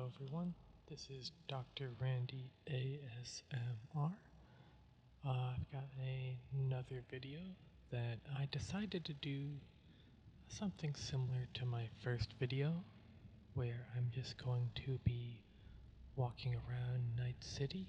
Hello everyone, this is Dr. Randy ASMR. I've got another video that I decided to do something similar to my first video, where I'm just going to be walking around Night City,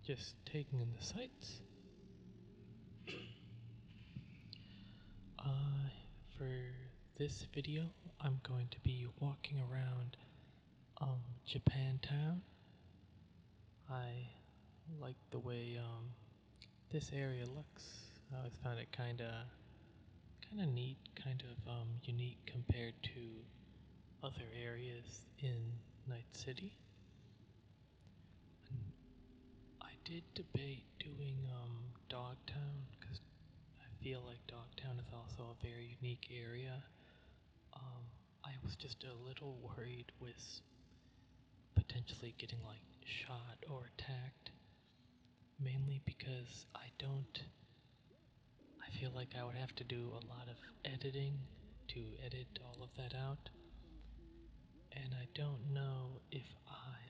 just taking in the sights. For this video, I'm going to be walking around Japantown. I like the way this area looks. I always found it kind of neat, kind of unique compared to other areas in Night City. And I did debate doing Dogtown because I feel like Dogtown is also a very unique area. I was just a little worried with potentially getting like shot or attacked, mainly because I feel like I would have to do a lot of editing to edit all of that out, and I don't know if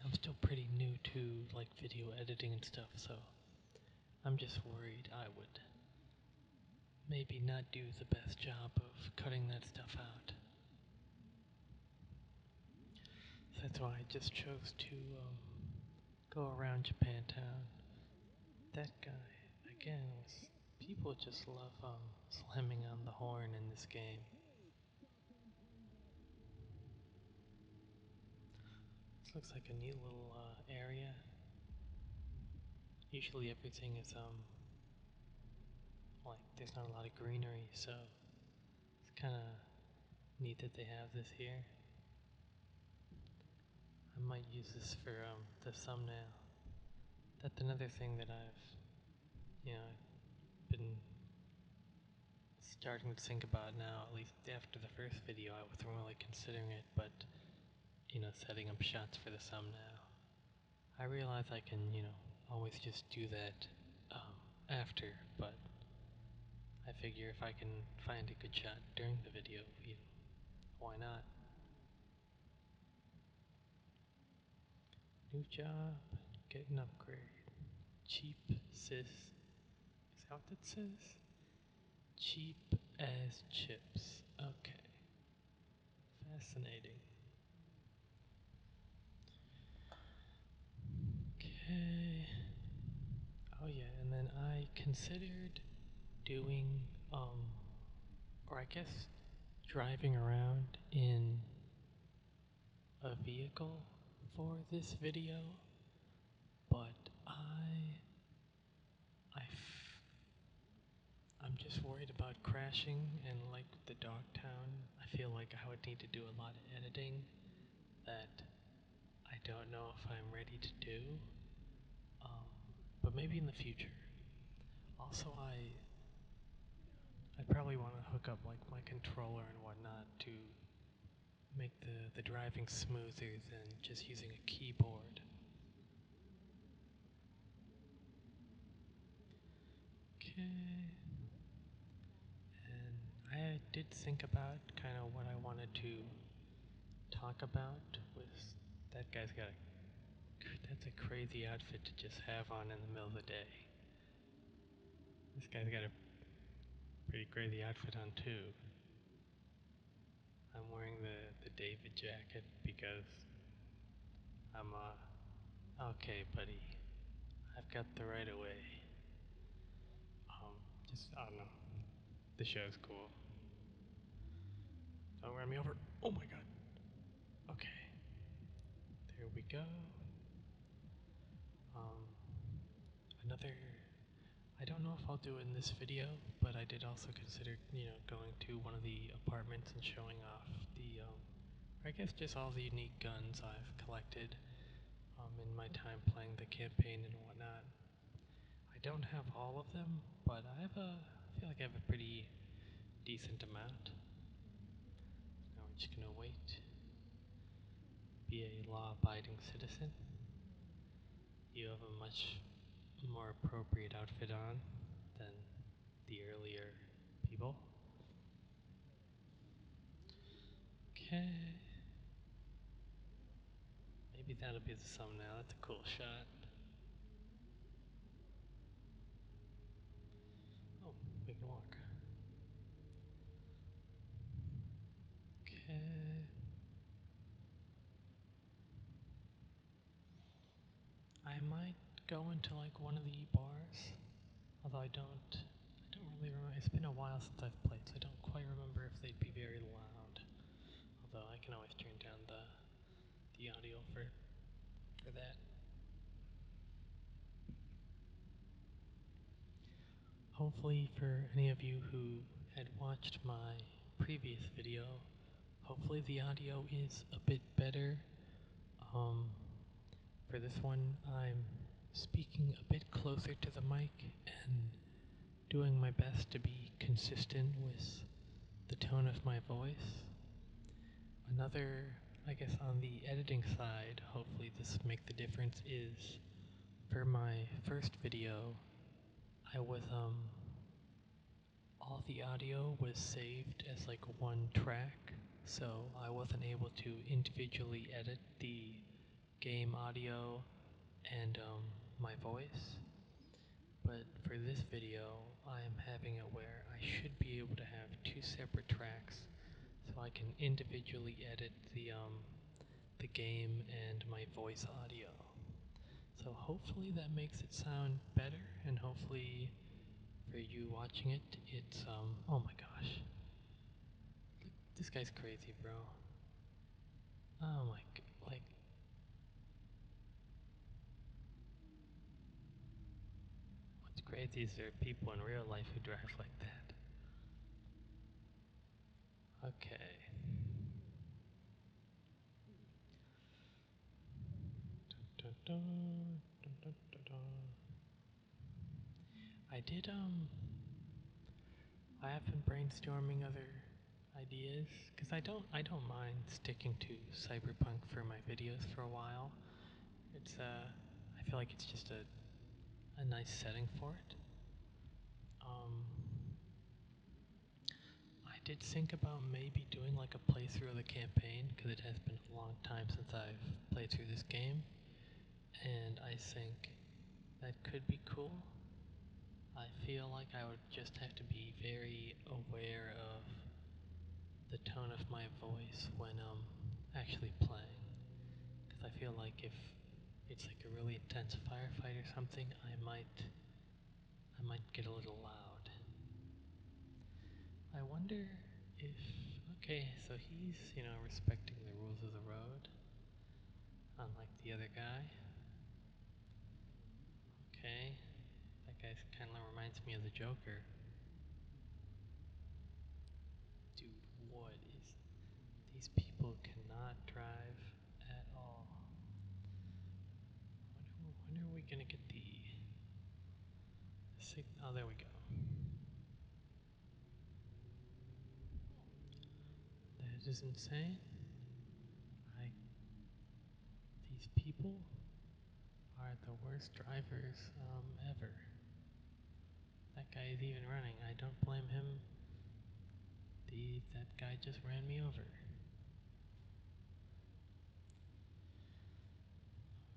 I'm still pretty new to like video editing and stuff, so I'm just worried I would maybe not do the best job of cutting that stuff out. So that's why I just chose to go around Japantown. That guy, again, people just love slamming on the horn in this game. This looks like a neat little area. Usually everything is like there's not a lot of greenery, so it's kind of neat that they have this here. I might use this for the thumbnail. That's another thing that I've been starting to think about now, at least after the first video. I wasn't really considering it, but setting up shots for the thumbnail. I realize I can, always just do that after, but I figure if I can find a good shot during the video, why not? New job, get an upgrade. Cheap sis. Is that what it says? Cheap as chips. Okay. Fascinating. Okay. Oh yeah, and then I considered doing, or I guess driving around in a vehicle for this video, but I'm just worried about crashing, and like the Dogtown, I feel like I would need to do a lot of editing that I don't know if I'm ready to do, but maybe in the future. Also, I'd probably want to hook up like my controller and whatnot to make the driving smoother than just using a keyboard. Okay. And I did think about kind of what I wanted to talk about with that guy's got that's a crazy outfit to just have on in the middle of the day. This guy's got a pretty crazy outfit on too. I'm wearing the David jacket because I'm okay, buddy. I've got the right of way. Just I don't know. The show's cool. Don't run me over. Oh my god. Okay. There we go. Another. I don't know if I'll do it in this video, but I did also consider, going to one of the apartments and showing off I guess just all the unique guns I've collected in my time playing the campaign and whatnot. I don't have all of them, but I feel like I have a pretty decent amount. Now we're just gonna wait. Be a law-abiding citizen. You have a much more appropriate outfit on than the earlier people. Okay. Maybe that'll be the thumbnail. That's a cool shot. Oh, we can walk. Okay. I might go into like one of the bars, although I don't really remember. It's been a while since I've played, so I don't quite remember if they'd be very loud. Although I can always turn down the audio for that. Hopefully for any of you who had watched my previous video, hopefully the audio is a bit better. For this one, I'm speaking a bit closer to the mic and doing my best to be consistent with the tone of my voice. Another, I guess, on the editing side, hopefully this will make the difference, is for my first video, I was, all the audio was saved as like one track, so I wasn't able to individually edit the game audio and my voice. But for this video, I am having it where I should be able to have two separate tracks, so I can individually edit the game and my voice audio. So hopefully that makes it sound better, and hopefully for you watching it, it's oh my gosh, look, this guy's crazy, bro. Oh my, like, what's crazy is there are people in real life who drive like that. Okay. Dun, dun, dun, dun, dun, dun. I have been brainstorming other ideas, because I don't mind sticking to Cyberpunk for my videos for a while. It's I feel like it's just a nice setting for it. I did think about maybe doing like a playthrough of the campaign, because it has been a long time since I've played through this game, and I think that could be cool. I feel like I would just have to be very aware of the tone of my voice when actually playing, because I feel like if it's like a really intense firefight or something, I might get a little loud. I wonder if, okay, so he's, respecting the rules of the road, unlike the other guy. Okay, that guy kind of reminds me of the Joker. Dude, what is, these people cannot drive at all. When are we gonna get the signal? Oh, there we go. That is insane. These people are the worst drivers ever. That guy is even running. I don't blame him. That guy just ran me over.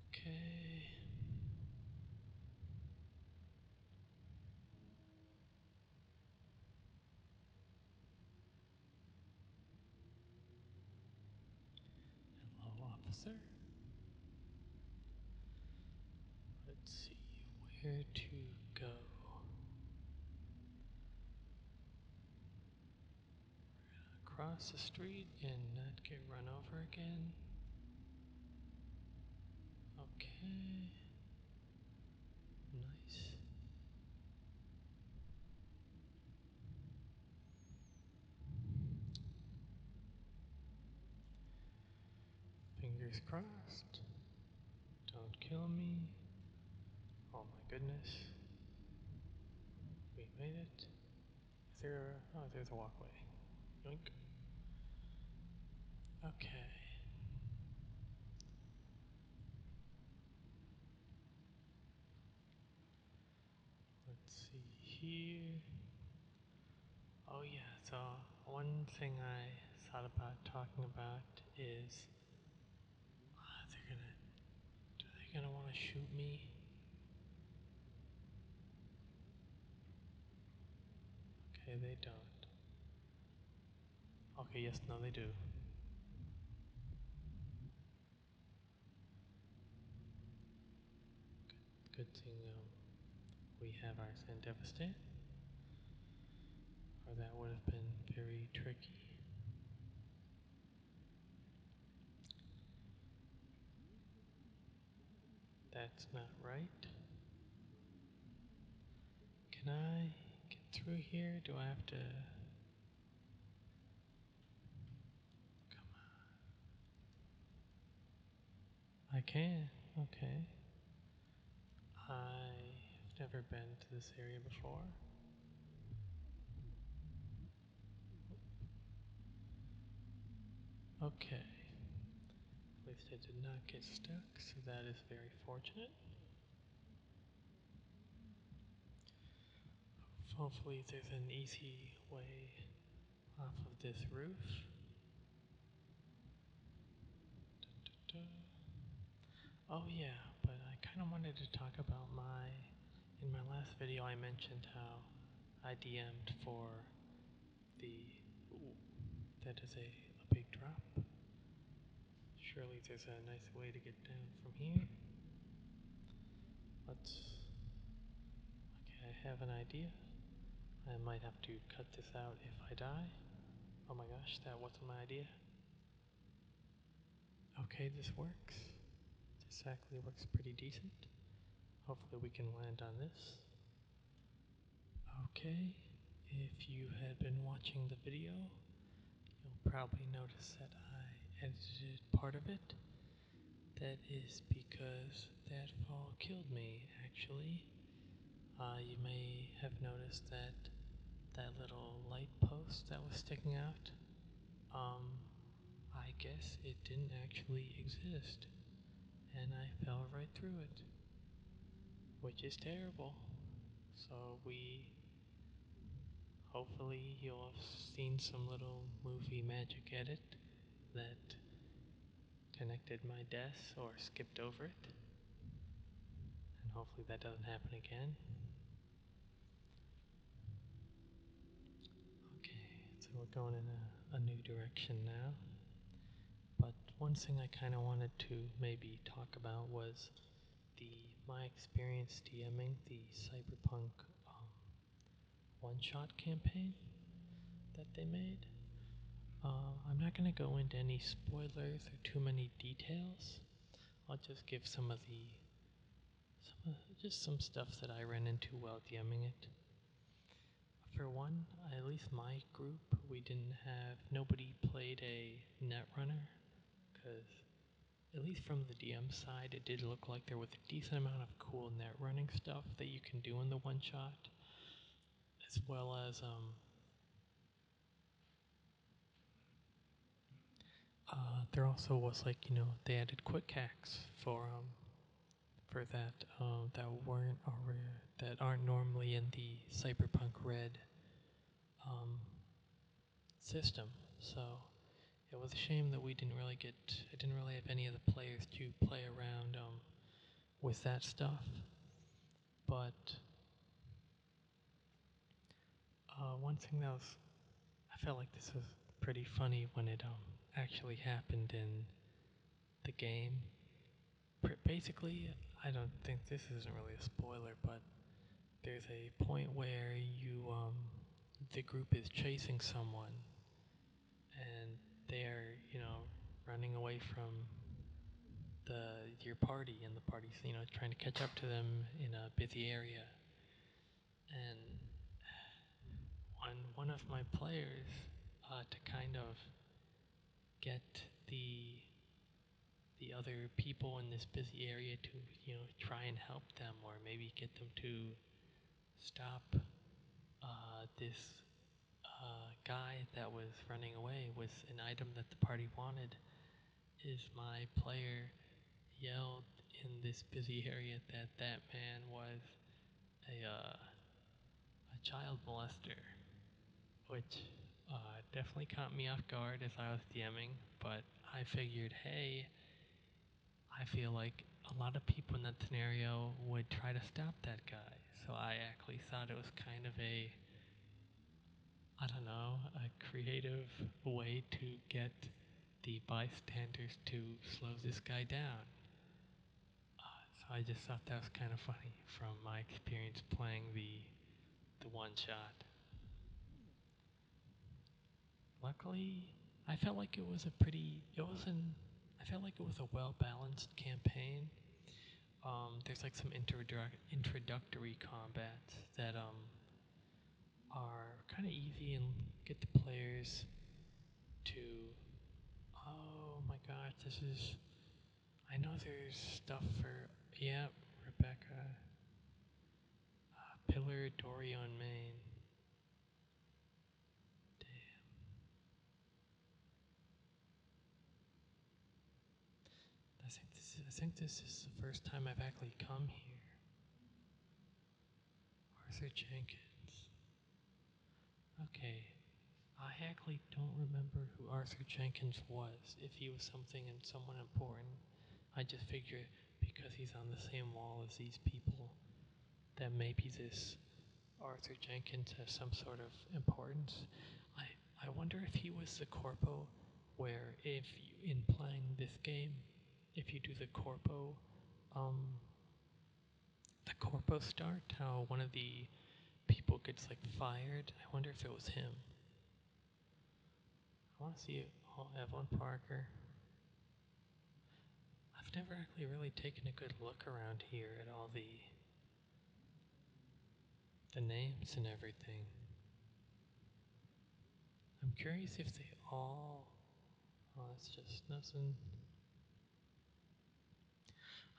Okay. Hello, officer. Let's see where to go. Cross the street and not get run over again. Okay. Nice. Fingers crossed. Don't kill me. Oh my goodness. We made it. Is there a, oh, there's a walkway. Yoink. Okay. Let's see here. Oh yeah, so one thing I thought about talking about is shoot me. Okay, they don't. Okay, yes, no, they do. Good thing we have our Sand Devastate, or that would have been very tricky. That's not right. Can I get through here? Do I have to... Come on. I can. Okay. I've never been to this area before. Okay. At least I did not get stuck, so that is very fortunate. Hopefully there's an easy way off of this roof. Da, da, da. Oh yeah, but I kind of wanted to talk about in my last video I mentioned how I DM'd for the, ooh, that is a big drop. Surely there's a nice way to get down from here. Okay, I have an idea. I might have to cut this out if I die. Oh my gosh, that wasn't my idea. Okay, this works. This actually works pretty decent. Hopefully we can land on this. Okay, if you had been watching the video, you'll probably notice that I edited part of it. That is because that fall killed me, actually. You may have noticed that little light post that was sticking out, I guess it didn't actually exist, and I fell right through it, which is terrible. So hopefully you'll have seen some little movie magic edit that connected my death or skipped over it, and hopefully that doesn't happen again. Okay, so we're going in a new direction now. But one thing I kind of wanted to maybe talk about was my experience DMing the Cyberpunk one-shot campaign that they made. I'm not going to go into any spoilers or too many details. I'll just give just some stuff that I ran into while DMing it. For one, at least my group, nobody played a netrunner, because at least from the DM side, it did look like there was a decent amount of cool net running stuff that you can do in the one shot, as well as there also was they added quick hacks for that aren't normally in the Cyberpunk Red system. So it was a shame that I didn't really have any of the players to play around with that stuff. But one thing I felt like this was pretty funny when it actually happened in the game. Basically, I don't think this isn't really a spoiler, but there's a point where the group is chasing someone, and they're running away from your party, and the party's trying to catch up to them in a busy area, and one of my players, to kind of get the other people in this busy area to try and help them, or maybe get them to stop this guy that was running away with an item that the party wanted, is my player yelled in this busy area that man was a child molester, which definitely caught me off guard as I was DMing, but I figured, hey, I feel like a lot of people in that scenario would try to stop that guy. So I actually thought it was kind of a, I don't know, a creative way to get the bystanders to slow this guy down. So I just thought that was kind of funny from my experience playing the one shot. Luckily, I felt like it was a pretty, it wasn't, I felt like it was a well balanced campaign. There's like some introductory combats that are kind of easy and get the players to. Oh my gosh, this is. I know there's stuff for. Yeah, Rebecca. Pillar Dorion Main. Damn. I think this is the first time I've actually come here. Arthur Jenkins. Okay, I actually don't remember who Arthur Jenkins was. If he was something and someone important, I just figure because he's on the same wall as these people, that maybe this Arthur Jenkins has some sort of importance. I wonder if he was the corpo, where if you, in playing this game, if you do um, the corpo start, how one of the people gets like fired. I wonder if it was him. I want to see Evelyn Parker. I've never actually really taken a good look around here at all the names and everything. I'm curious if they all. Oh, that's just nothing.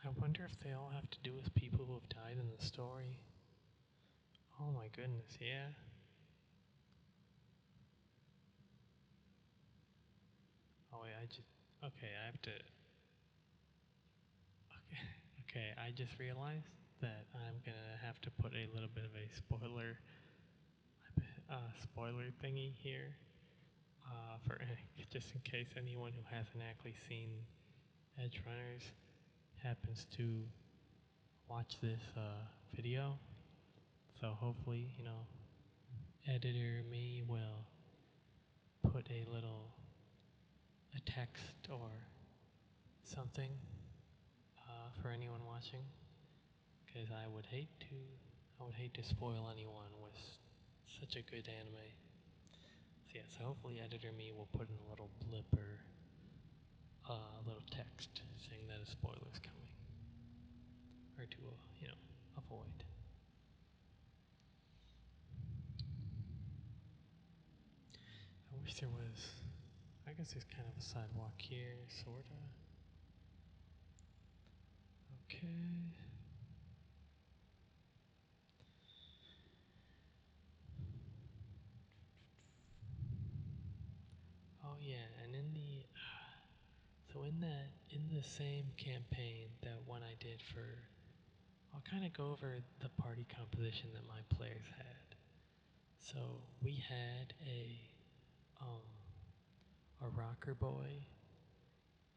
I wonder if they all have to do with people who have died in the story. Oh my goodness, yeah. Oh wait, I just. Okay, I have to. Okay, okay, I just realized that I'm gonna have to put a little bit of a spoiler thingy here. For just in case anyone who hasn't actually seen Edge Runners happens to watch this video. So hopefully, editor me will put a text or something for anyone watching, because I would hate to spoil anyone with such a good anime. So yeah, so hopefully editor me will put in a little blip or a little text saying that a spoiler is coming, or to avoid. I wish there was. I guess there's kind of a sidewalk here, sorta. Okay. Oh yeah, and in the same campaign, that one I did for, I'll kind of go over the party composition that my players had. So we had um a rocker boy,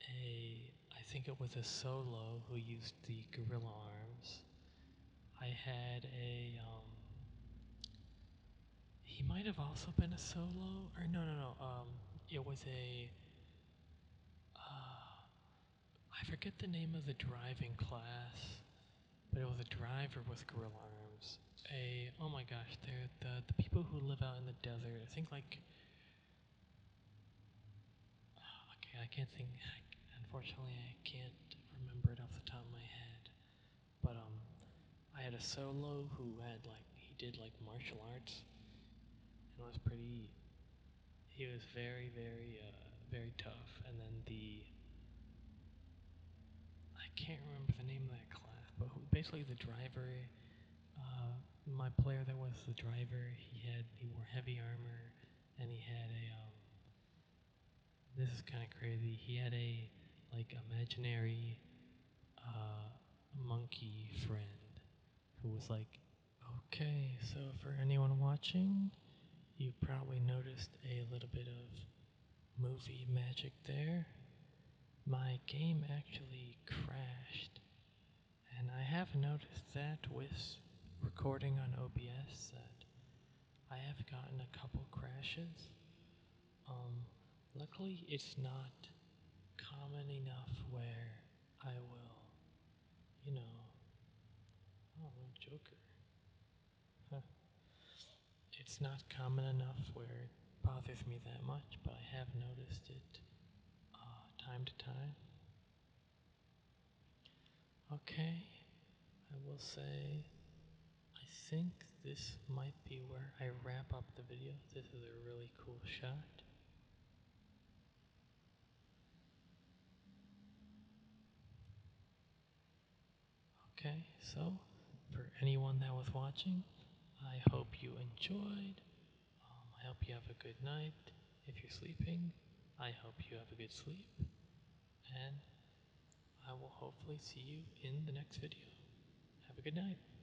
I think it was a solo who used the gorilla arms. I had he might have also been a solo, or no, it was I forget the name of the driving class, but it was a driver with gorilla arms. Oh my gosh, they're the people who live out in the desert. I think like, okay, I can't think. Unfortunately, I can't remember it off the top of my head. But I had a solo who had like he did like martial arts, and was pretty. He was very tough. And then I can't remember the name of that class, but basically the driver, my player that was the driver, he wore heavy armor, and he had this is kind of crazy. He had a like imaginary uh, monkey friend who was like, okay, so for anyone watching, you probably noticed a little bit of movie magic there. My game actually crashed have noticed that with recording on OBS that I have gotten a couple crashes. Luckily it's not common enough where I will, you know, oh, Joker. Huh. It's not common enough where it bothers me that much, but I have noticed it time to time. Okay, I will say, I think this might be where I wrap up the video. This is a really cool shot. Okay, so for anyone that was watching, I hope you enjoyed. I hope you have a good night. If you're sleeping, I hope you have a good sleep. And I will hopefully see you in the next video. Have a good night.